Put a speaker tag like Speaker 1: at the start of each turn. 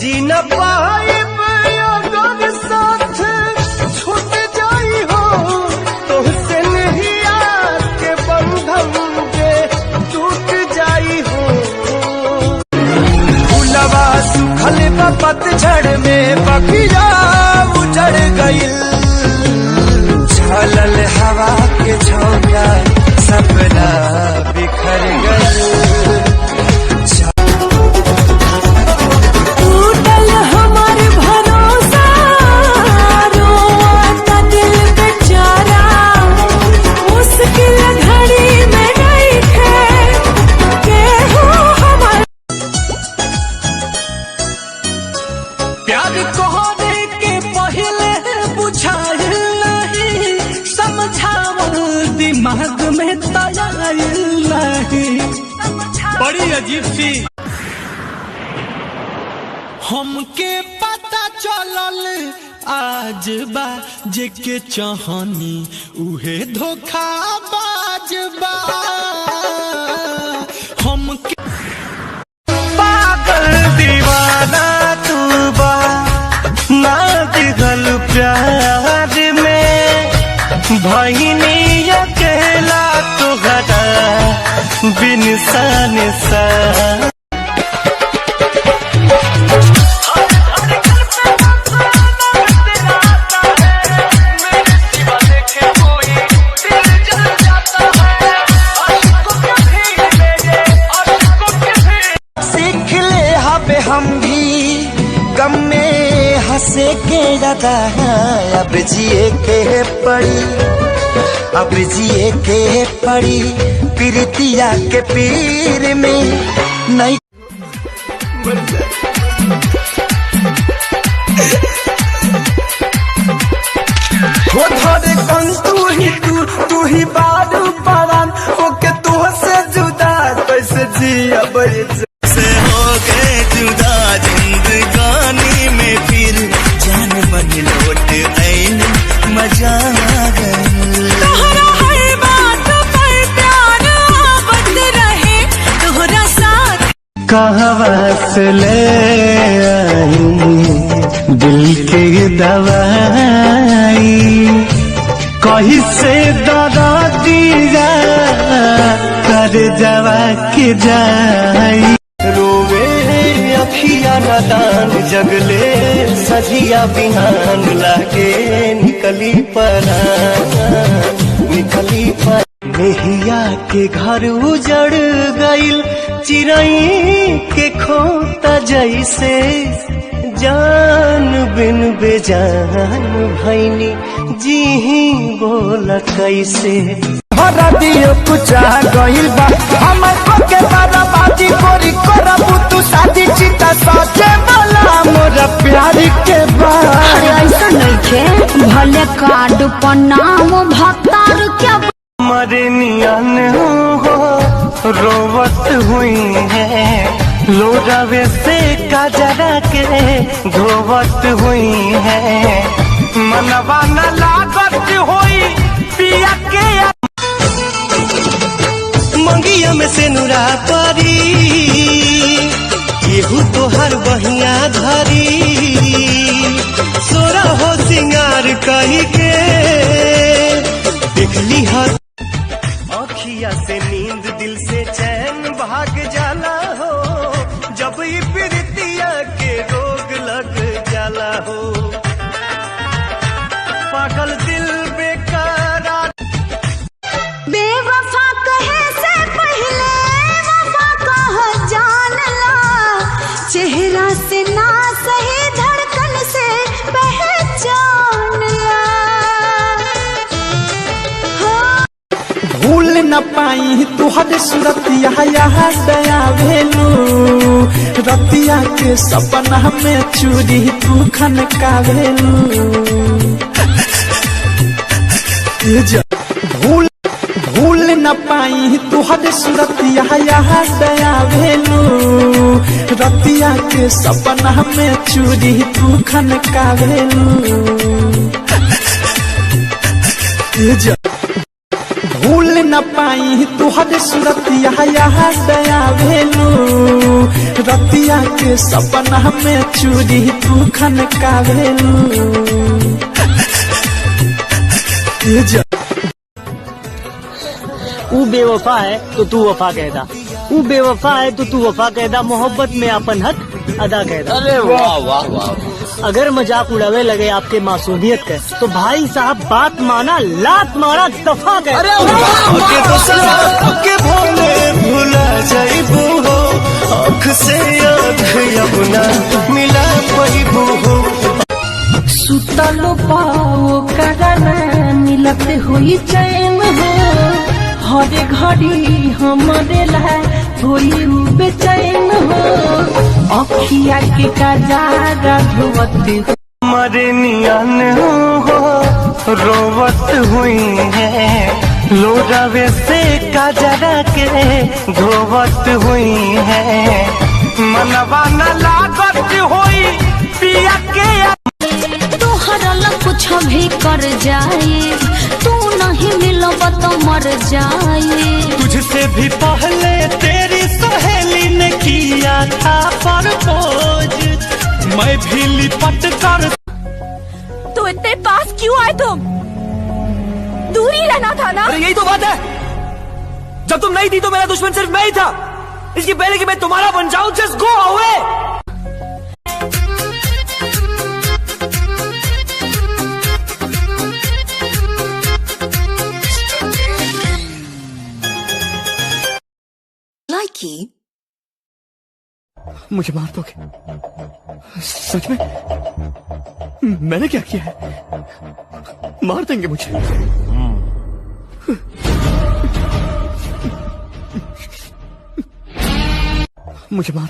Speaker 1: जी न पाइब अगर साथ छूट जाई हो, तुमसे नहीं आके बंधन के टूट जाई हो। फूलवा सुखल बा पतझड़ में बगिया उजड़ गइल, झलल हवा के झोंका सपना बिखर गइल। प्यार कहने के पहले बुझाइल नहीं, समझावल दिमाग में तयाइल नहीं। बड़ी अजीब सी हमके पता चलल आज बा, जेके चाहनी उहे धोखा बाज बा। हमके पागल दीवाना तू बा, ना दिखल प्यार में भईनी अकेला तुहरा बिन सन सा। हम भी गम में हंसे के ज्यादा, अब जिए के पड़ी, अब जिए के पड़ी प्रीतिया के पीर में नहीं। हो धरे कन तू ही बारू परान, ओके तू से जुदा कैसे जिया बड़े से हो गए जुदा जिंदगानी में, फिर जान मन लौट आइल मजा आ गइल। तोहरा हर बात पर प्यार आबद रहे तोहरा साथ। कहवा से ले आई दिल के दवाई, कहीं से दरा दिया कर जवा के जाई। रोवे अखिया नदान जगले सजिया बिहान, लागे निकली परान निकली पर। मेहिया के घर उजड़ गइल चिरई के खोता जैसे, जान बिन बेजान भैनी जी बोला कैसे। हरा दियो कुचा गइल बा हमर को के बर्बादी कोरी करबू तू शादी, चिता सचे वाला मोर प्यार के बा।
Speaker 2: ऐसा नहीं खे भले कार्ड पर नाम भतार के
Speaker 1: मरे नियन हो रोवत हुई है, लोरावे से काजरा के धोवत हुई है। मनवा न लागत होई पिया के मंगिया में से नुरा परी, केहू तोहर बहिया धरी, सोरा हो सिंगार कही के देखली हर अखिया से नींद दिल से चैन भाग जाला हो, जब ये प्रीतिया के रोग लग जाला हो। पागल दिल बेकरार
Speaker 2: बेवफा कहे से पहले वफा कह जान ला, चेहरा से ना सही धड़कन से पहचान ला।
Speaker 1: भूल न पाई तुहर सूरतिया दया भेलू, रतिया के सपना में चूरी तू खनका भेलू। भूल न पाई तुहर सूरतिया दया भेलू, रतिया के सपना में चूरी तू खनका भेलू। भूल
Speaker 3: न पाई तुहरे सूरतिया याद आवेलू रतिया के सपना में चूड़ी तू खनकावेलू।
Speaker 4: वो बेवफा है तो तू वफा कहदा, वो बेवफा है तो तू वफा कहदा, मोहब्बत में अपन हक अदा कहदा।
Speaker 5: अरे वाह वाह वाह।
Speaker 4: अगर मजाक उड़ावे लगे आपके मासूमियत के तो भाई साहब बात माना, लात मारा, दफा कह।
Speaker 1: के दूसरा के भोले भुला जाइबू हो, आँख से आँख अपना मिला पाइबू हो।
Speaker 6: सुतलो पाओ करना मिलते हुई चैन हो, हरे घड़ी हमारे लाए होई बेचैन हो, अखिया के कजारा धोवती
Speaker 1: हमारे नियन हो रोवत हुई है, लोरावे से काजरा के धोवत हुई है, मनवा न लागत होई पिया के।
Speaker 2: तोहरा कुछ भी कर जाए, तू नहीं मिलब तो मर जाए।
Speaker 1: तुझसे भी पहले तेरी सहेली ने किया था प्रपोज, मैं भी लिपट कर।
Speaker 7: तो इतने पास क्यों आए तुम? दूर ही रहना था ना।
Speaker 5: अरे यही तो बात है, जब तुम नहीं थी तो मेरा दुश्मन सिर्फ मैं ही था, इसके पहले कि मैं तुम्हारा बन जाऊं। Just go away.
Speaker 3: मुझे मार दोगे? सच में? मैंने क्या किया है? मार देंगे मुझे? मुझे मार